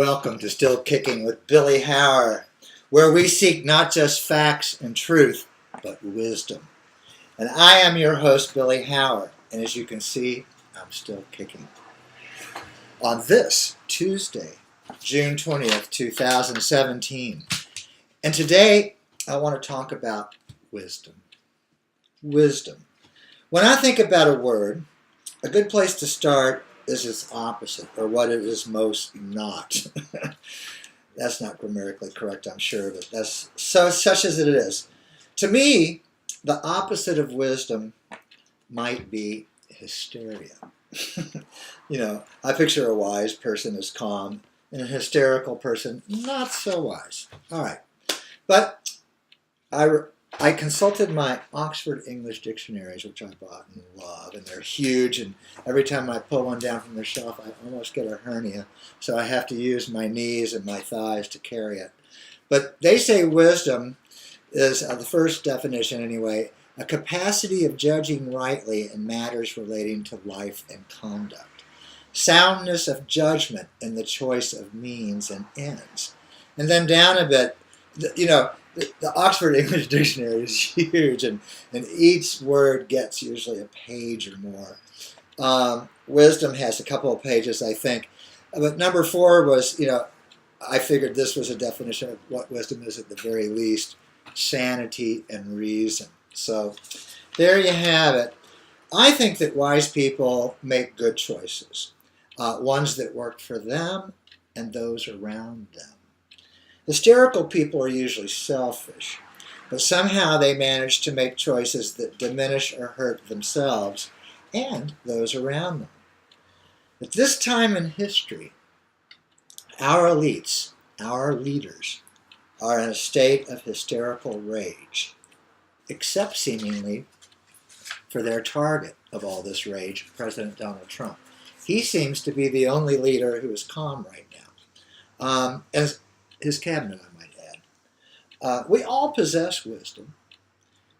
Welcome to Still Kicking with Billy Hauer, where we seek not just facts and truth, but wisdom. And I am your host, Billy Hauer, and as you can see, I'm still kicking. On this Tuesday, June 20th, 2017, and today I want to talk about wisdom. Wisdom. When I think about a word, a good place to start is its opposite, or what it is most not. That's not grammatically correct, I'm sure, but that's such as it is. To me, the opposite of wisdom might be hysteria. I picture a wise person as calm, and a hysterical person not so wise. All right, but I consulted my Oxford English dictionaries, which I bought and love, and they're huge, and every time I pull one down from the shelf, I almost get a hernia, so I have to use my knees and my thighs to carry it. But they say wisdom is, the first definition anyway, a capacity of judging rightly in matters relating to life and conduct. Soundness of judgment in the choice of means and ends. And then down a bit, the Oxford English Dictionary is huge, and each word gets usually a page or more. Wisdom has a couple of pages, I think. But number 4 was, I figured this was a definition of what wisdom is at the very least, sanity and reason. So there you have it. I think that wise people make good choices, ones that work for them and those around them. Hysterical people are usually selfish, but somehow they manage to make choices that diminish or hurt themselves and those around them. At this time in history, our elites, our leaders, are in a state of hysterical rage, except seemingly for their target of all this rage, President Donald Trump. He seems to be the only leader who is calm right now. As his cabinet, I might add. We all possess wisdom.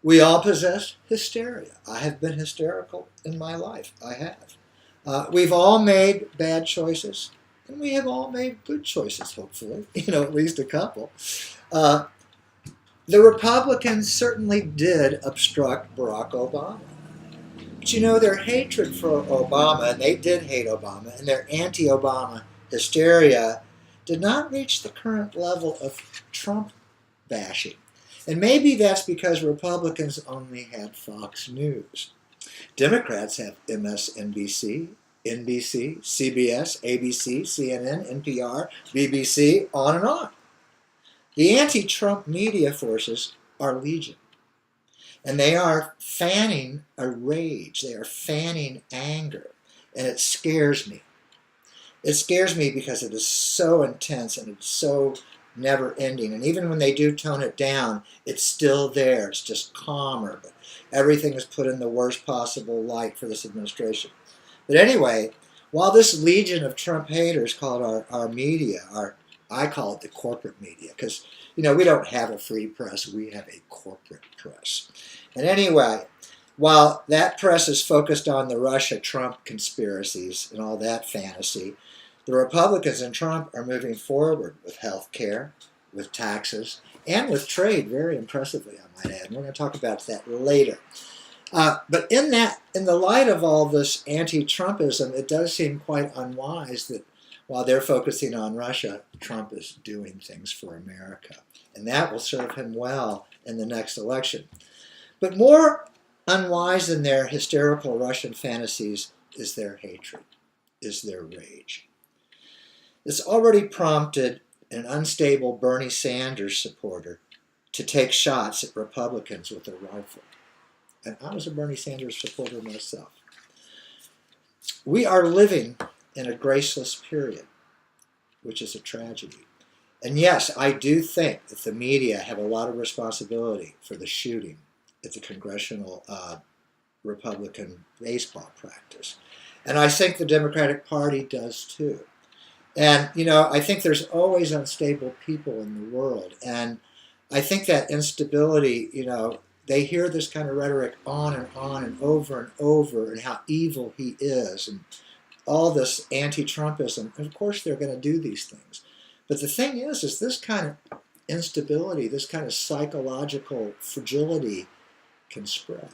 We all possess hysteria. I have been hysterical in my life. I have. We've all made bad choices, and we have all made good choices, hopefully. At least a couple. The Republicans certainly did obstruct Barack Obama. But their hatred for Obama, and they did hate Obama, and their anti-Obama hysteria did not reach the current level of Trump bashing. And maybe that's because Republicans only had Fox News. Democrats have MSNBC, NBC, CBS, ABC, CNN, NPR, BBC, on and on. The anti-Trump media forces are legion. And they are fanning a rage. They are fanning anger. And it scares me. It scares me because it is so intense and it's so never-ending. And even when they do tone it down, it's still there. It's just calmer. But everything is put in the worst possible light for this administration. But anyway, while this legion of Trump haters called our media, I call it the corporate media, because, we don't have a free press. We have a corporate press. And anyway, while that press is focused on the Russia-Trump conspiracies and all that fantasy, the Republicans and Trump are moving forward with health care, with taxes, and with trade, very impressively, I might add. And we're going to talk about that later. But in the light of all this anti-Trumpism, it does seem quite unwise that while they're focusing on Russia, Trump is doing things for America. And that will serve him well in the next election. But more unwise than their hysterical Russian fantasies is their hatred, is their rage. It's already prompted an unstable Bernie Sanders supporter to take shots at Republicans with a rifle. And I was a Bernie Sanders supporter myself. We are living in a graceless period, which is a tragedy. And yes, I do think that the media have a lot of responsibility for the shooting at the Congressional Republican baseball practice. And I think the Democratic Party does too. And, I think there's always unstable people in the world. And I think that instability, they hear this kind of rhetoric on and over, and how evil he is, and all this anti-Trumpism. And of course, they're going to do these things. But the thing is this kind of instability, this kind of psychological fragility can spread.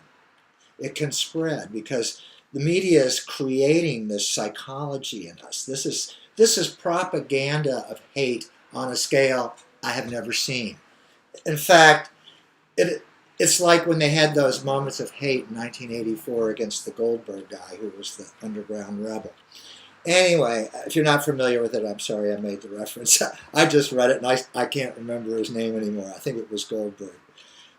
It can spread because the media is creating this psychology in us. This is propaganda of hate on a scale I have never seen. In fact, it's like when they had those moments of hate in 1984 against the Goldberg guy who was the underground rebel. Anyway, if you're not familiar with it, I'm sorry I made the reference. I just read it and I can't remember his name anymore. I think it was Goldberg.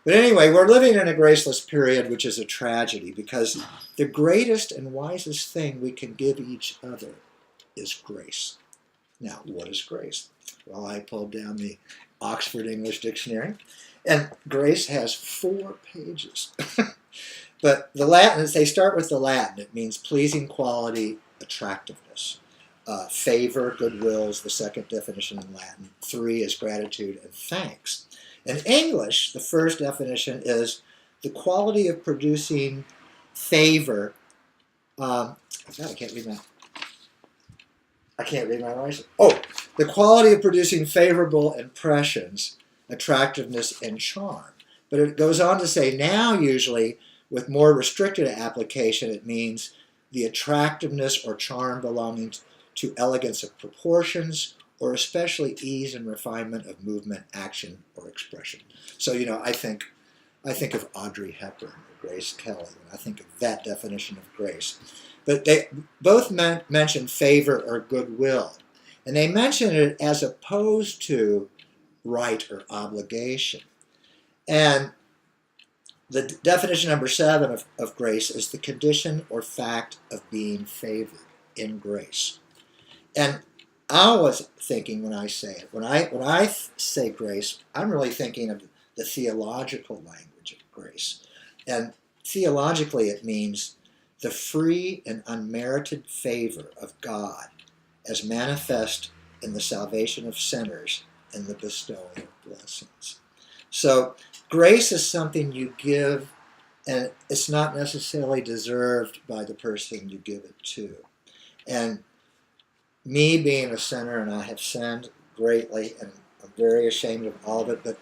But anyway, we're living in a graceless period, which is a tragedy, because the greatest and wisest thing we can give each other is grace. Now, what is grace? Well, I pulled down the Oxford English Dictionary, and grace has 4 pages. But the Latin, they start with the Latin. It means pleasing quality, attractiveness. Favor, goodwill is the second definition in Latin. 3 is gratitude and thanks. In English, the first definition is the quality of producing favor. I can't read my writing. Oh, the quality of producing favorable impressions, attractiveness, and charm. But it goes on to say now usually with more restricted application it means the attractiveness or charm belonging to elegance of proportions, or especially ease and refinement of movement, action, or expression. So, I think of Audrey Hepburn or Grace Kelly when I think of that definition of grace. But they both mention favor or goodwill. And they mention it as opposed to right or obligation. And the definition number 7 of grace is the condition or fact of being favored in grace. And I was thinking when I say it, when I say grace, I'm really thinking of the theological language of grace. And theologically it means the free and unmerited favor of God as manifest in the salvation of sinners and the bestowing of blessings. So grace is something you give, and it's not necessarily deserved by the person you give it to. And me being a sinner, and I have sinned greatly, and I'm very ashamed of all of it, but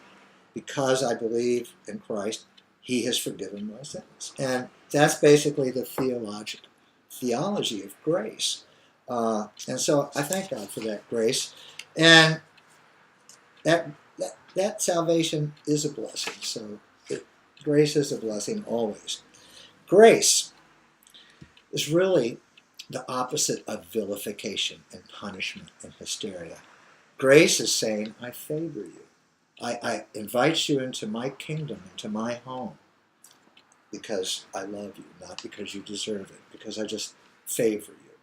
because I believe in Christ, He has forgiven my sins. And that's basically the theology of grace. And so I thank God for that grace. And that salvation is a blessing. So grace is a blessing always. Grace is really the opposite of vilification and punishment and hysteria. Grace is saying, I favor you. I invite you into my kingdom, into my home, because I love you, not because you deserve it, because I just favor you.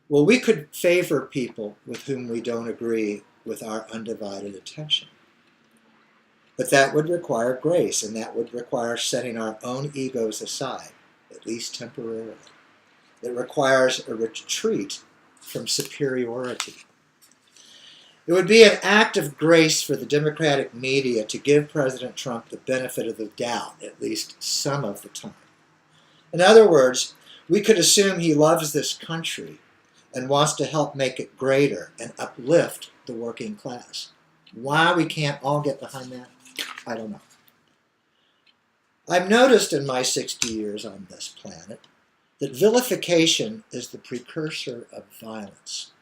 Well, we could favor people with whom we don't agree with our undivided attention. But that would require grace, and that would require setting our own egos aside, at least temporarily. It requires a retreat from superiority. It would be an act of grace for the Democratic media to give President Trump the benefit of the doubt, at least some of the time. In other words, we could assume he loves this country and wants to help make it greater and uplift the working class. Why we can't all get behind that, I don't know. I've noticed in my 60 years on this planet that vilification is the precursor of violence.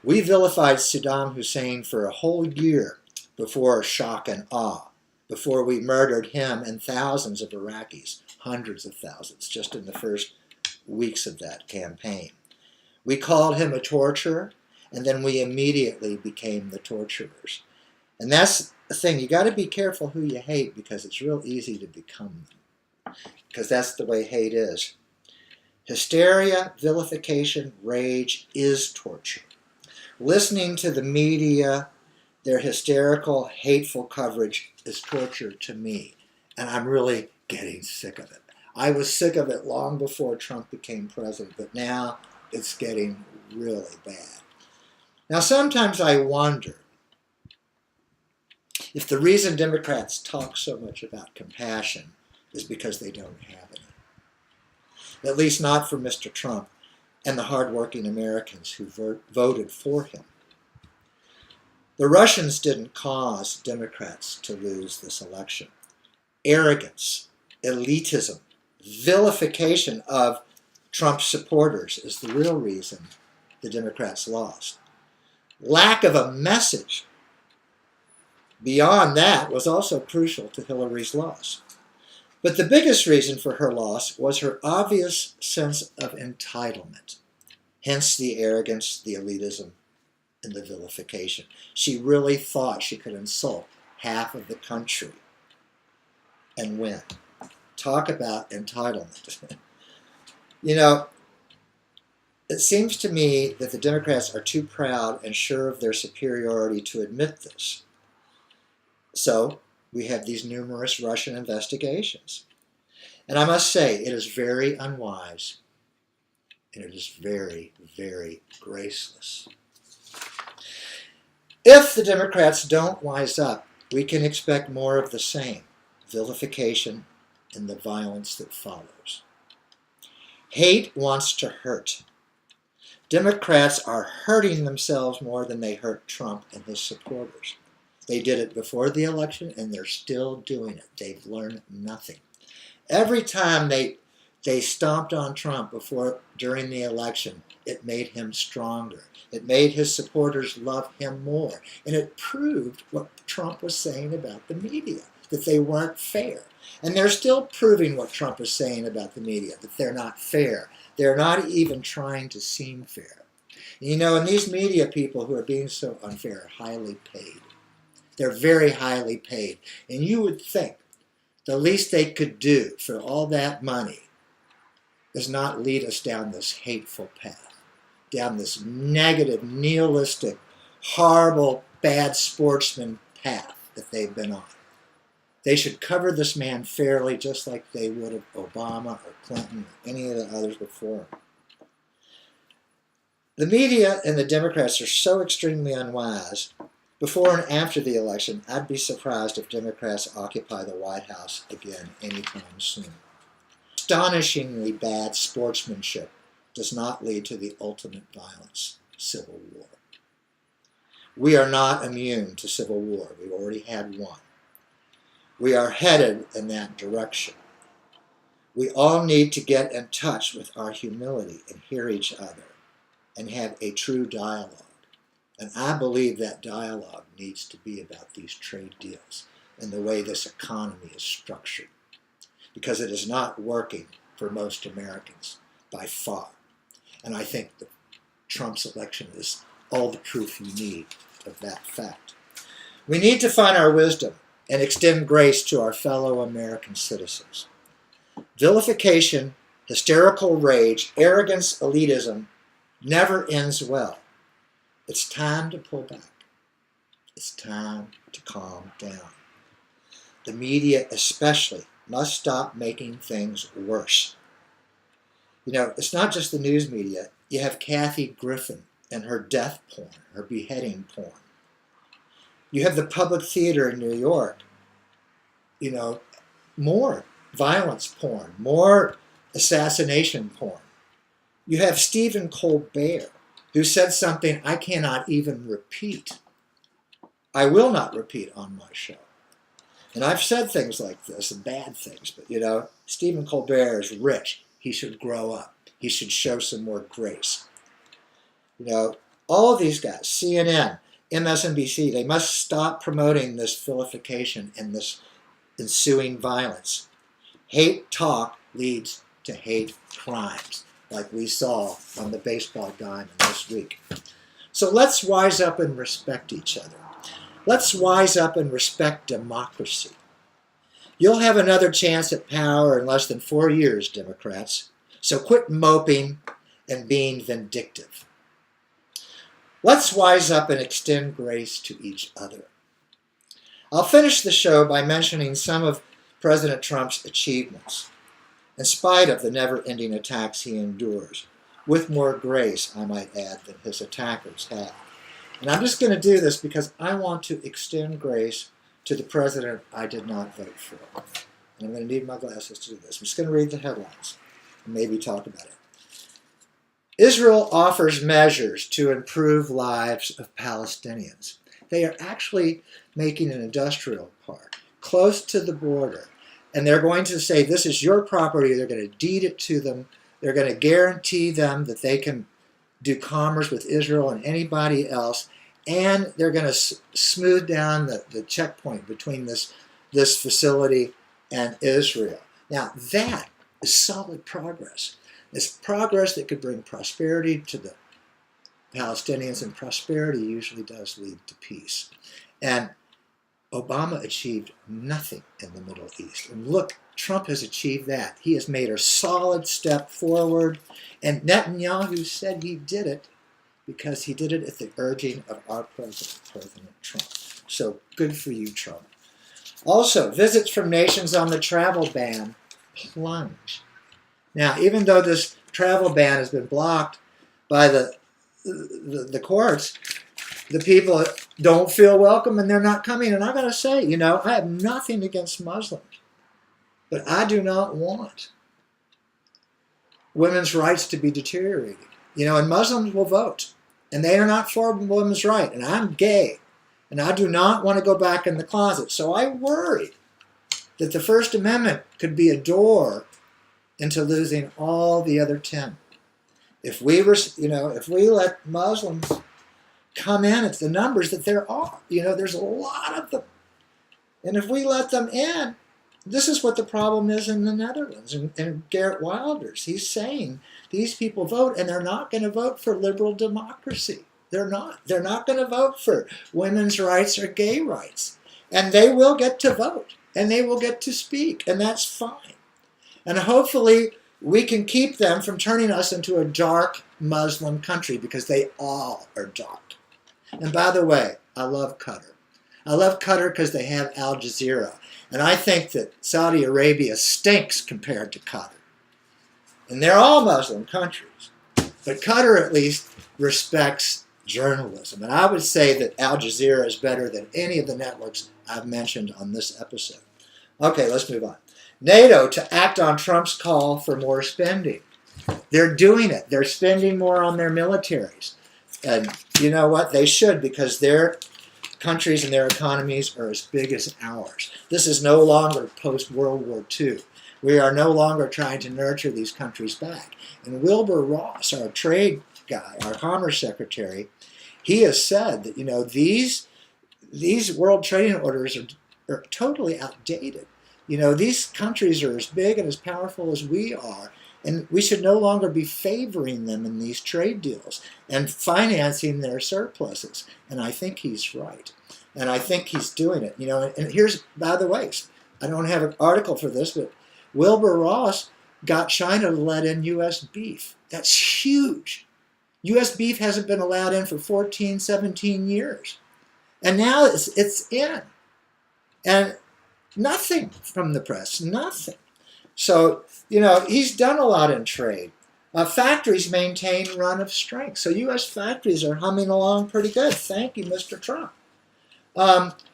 We vilified Saddam Hussein for a whole year before shock and awe, before we murdered him and thousands of Iraqis, hundreds of thousands, just in the first weeks of that campaign. We called him a torturer, and then we immediately became the torturers. And that's the thing, you got to be careful who you hate, because it's real easy to become them, because that's the way hate is. Hysteria, vilification, rage is torture. Listening to the media, their hysterical, hateful coverage is torture to me, and I'm really getting sick of it. I was sick of it long before Trump became president, but now it's getting really bad. Now, sometimes I wonder if the reason Democrats talk so much about compassion is because they don't have any. At least not for Mr. Trump and the hardworking Americans who voted for him. The Russians didn't cause Democrats to lose this election. Arrogance, elitism, vilification of Trump's supporters is the real reason the Democrats lost. Lack of a message beyond that was also crucial to Hillary's loss. But the biggest reason for her loss was her obvious sense of entitlement, hence the arrogance, the elitism, and the vilification. She really thought she could insult half of the country and win. Talk about entitlement. You know, it seems to me that the Democrats are too proud and sure of their superiority to admit this. So we have these numerous Russian investigations. And I must say, it is very unwise, and it is very, very graceless. If the Democrats don't wise up, we can expect more of the same, vilification and the violence that follows. Hate wants to hurt. Democrats are hurting themselves more than they hurt Trump and his supporters. They did it before the election, and they're still doing it. They've learned nothing. Every time they stomped on Trump during the election, it made him stronger. It made his supporters love him more. And it proved what Trump was saying about the media, that they weren't fair. And they're still proving what Trump is saying about the media, that they're not fair. They're not even trying to seem fair. You know, and these media people who are being so unfair are highly paid. They're very highly paid. And you would think the least they could do for all that money is not lead us down this hateful path, down this negative, nihilistic, horrible, bad sportsman path that they've been on. They should cover this man fairly, just like they would have Obama or Clinton or any of the others before him. The media and the Democrats are so extremely unwise. Before and after the election, I'd be surprised if Democrats occupy the White House again anytime soon. Astonishingly bad sportsmanship does not lead to the ultimate violence, civil war. We are not immune to civil war. We've already had one. We are headed in that direction. We all need to get in touch with our humility and hear each other and have a true dialogue. And I believe that dialogue needs to be about these trade deals and the way this economy is structured, because it is not working for most Americans by far. And I think that Trump's election is all the proof you need of that fact. We need to find our wisdom and extend grace to our fellow American citizens. Vilification, hysterical rage, arrogance, elitism never ends well. It's time to pull back. It's time to calm down. The media especially must stop making things worse. You know, it's not just the news media. You have Kathy Griffin and her death porn, her beheading porn. You have the public theater in New York. You know, more violence porn, more assassination porn. You have Stephen Colbert, who said something I cannot even repeat. I will not repeat on my show. And I've said things like this, and bad things, but you know, Stephen Colbert is rich. He should grow up. He should show some more grace. You know, all of these guys, CNN, MSNBC, they must stop promoting this vilification and this ensuing violence. Hate talk leads to hate crimes, like we saw on the baseball diamond this week. So let's wise up and respect each other. Let's wise up and respect democracy. You'll have another chance at power in less than 4 years, Democrats. So quit moping and being vindictive. Let's wise up and extend grace to each other. I'll finish the show by mentioning some of President Trump's achievements, in spite of the never-ending attacks he endures, with more grace, I might add, than his attackers have. And I'm just going to do this because I want to extend grace to the president I did not vote for. And I'm going to need my glasses to do this. I'm just going to read the headlines and maybe talk about it. Israel offers measures to improve lives of Palestinians. They are actually making an industrial park close to the border. And they're going to say, this is your property. They're going to deed it to them. They're going to guarantee them that they can do commerce with Israel and anybody else. And they're going to smooth down the checkpoint between this facility and Israel. Now, that is solid progress. It's progress that could bring prosperity to the Palestinians, and prosperity usually does lead to peace. And Obama achieved nothing in the Middle East. And look, Trump has achieved that. He has made a solid step forward. And Netanyahu said he did it because he did it at the urging of our president, President Trump. So good for you, Trump. Also, visits from nations on the travel ban plunge. Now, even though this travel ban has been blocked by the courts, the people don't feel welcome and they're not coming. And I got to say, you know, I have nothing against Muslims, but I do not want women's rights to be deteriorated. You know, and Muslims will vote, and they are not for women's rights. And I'm gay, and I do not want to go back in the closet. So I worry that the First Amendment could be a door into losing all the other 10. If we were, you know, if we let Muslims come in at the numbers that there are, you know, there's a lot of them. And if we let them in, this is what the problem is in the Netherlands. And Garrett Wilders, he's saying these people vote, and they're not going to vote for liberal democracy. They're not. They're not going to vote for women's rights or gay rights. And they will get to vote, and they will get to speak, and that's fine. And hopefully we can keep them from turning us into a dark Muslim country, because they all are dark. And by the way, I love Qatar. I love Qatar because they have Al Jazeera. And I think that Saudi Arabia stinks compared to Qatar. And they're all Muslim countries. But Qatar at least respects journalism. And I would say that Al Jazeera is better than any of the networks I've mentioned on this episode. Okay, let's move on. NATO to act on Trump's call for more spending. They're doing it. They're spending more on their militaries. And you know what? They should, because their countries and their economies are as big as ours. This is no longer post-World War II. We are no longer trying to nurture these countries back. And Wilbur Ross, our trade guy, our commerce secretary, he has said that, you know, these world trading orders are totally outdated. You know, these countries are as big and as powerful as we are, and we should no longer be favoring them in these trade deals and financing their surpluses. And I think he's right. And I think he's doing it. You know, and here's, by the way, I don't have an article for this, but Wilbur Ross got China to let in U.S. beef. That's huge. U.S. beef hasn't been allowed in for 14, 17 years. And now it's in. And nothing from the press, nothing. So, you know, he's done a lot in trade. Factories maintain run of strength. So U.S. factories are humming along pretty good. Thank you, Mr. Trump.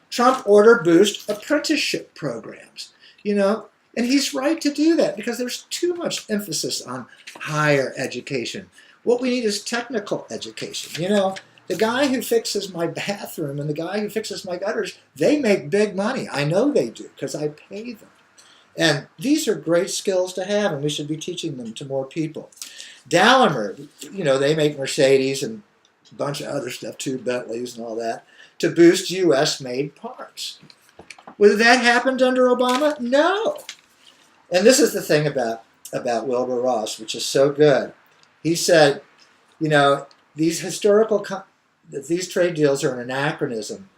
Trump ordered boost apprenticeship programs. You know, and he's right to do that, because there's too much emphasis on higher education. What we need is technical education. You know, the guy who fixes my bathroom and the guy who fixes my gutters, they make big money. I know they do, because I pay them. And these are great skills to have, and we should be teaching them to more people. Daimler, you know, they make Mercedes and a bunch of other stuff too, Bentleys and all that, to boost U.S.-made parts. Would that happened under Obama? No. And this is the thing about Wilbur Ross, which is so good. He said, you know, these trade deals are an anachronism.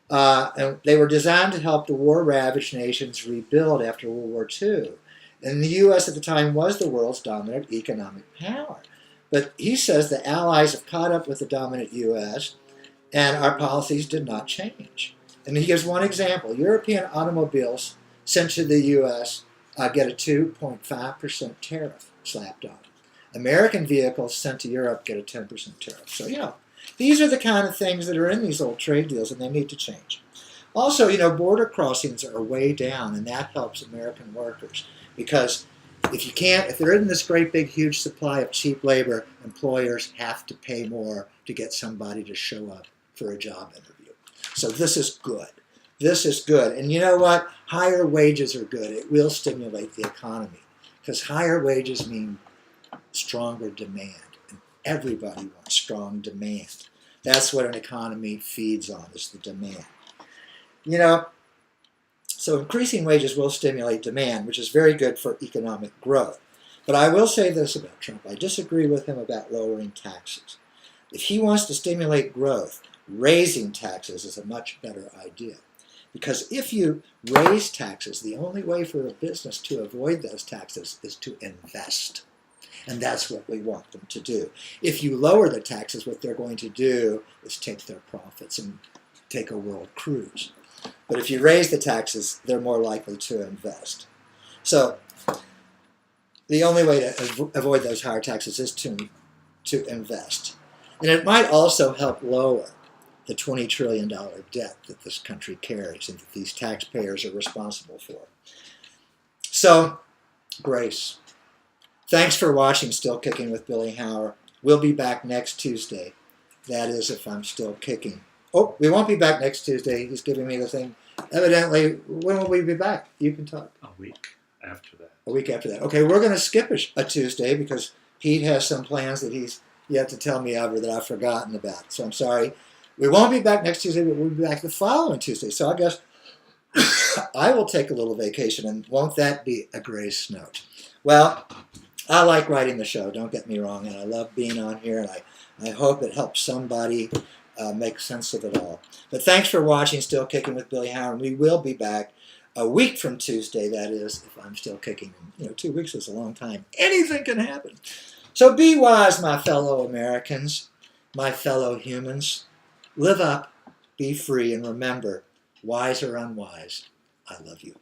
And they were designed to help the war-ravaged nations rebuild after World War II. And the U.S. at the time was the world's dominant economic power. But he says the Allies have caught up with the dominant U.S., and our policies did not change. And he gives one example. European automobiles sent to the U.S. Get a 2.5% tariff slapped on them. American vehicles sent to Europe get a 10% tariff. So, you know, these are the kind of things that are in these old trade deals, and they need to change. Also, you know, border crossings are way down, and that helps American workers, because if there isn't this great big huge supply of cheap labor, employers have to pay more to get somebody to show up for a job interview. So this is good. This is good. And you know what? Higher wages are good. It will stimulate the economy because higher wages mean stronger demand. And everybody wants strong demand. That's what an economy feeds on, is the demand. You know, so increasing wages will stimulate demand, which is very good for economic growth. But I will say this about Trump. I disagree with him about lowering taxes. If he wants to stimulate growth, raising taxes is a much better idea. Because if you raise taxes, the only way for a business to avoid those taxes is to invest. And that's what we want them to do. If you lower the taxes, what they're going to do is take their profits and take a world cruise. But if you raise the taxes, they're more likely to invest. So the only way to avoid those higher taxes is to invest. And it might also help lower the $20 trillion debt that this country carries and that these taxpayers are responsible for. So, grace. Thanks for watching Still Kicking with Billy Hauer. We'll be back next Tuesday. That is, if I'm still kicking. Oh, we won't be back next Tuesday. He's giving me the thing. Evidently, when will we be back? You can talk. A week after that. A week after that. Okay, we're going to skip a Tuesday because Pete has some plans that he's yet to tell me of or that I've forgotten about. So I'm sorry. We won't be back next Tuesday, but we'll be back the following Tuesday. So I guess I will take a little vacation, and won't that be a grace note? Well, I like writing the show, don't get me wrong, and I love being on here, and I hope it helps somebody make sense of it all. But thanks for watching Still Kicking with Billy Hauer, and we will be back a week from Tuesday, that is, if I'm still kicking. 2 weeks is a long time. Anything can happen. So be wise, my fellow Americans, my fellow humans. Live up, be free, and remember, wise or unwise, I love you.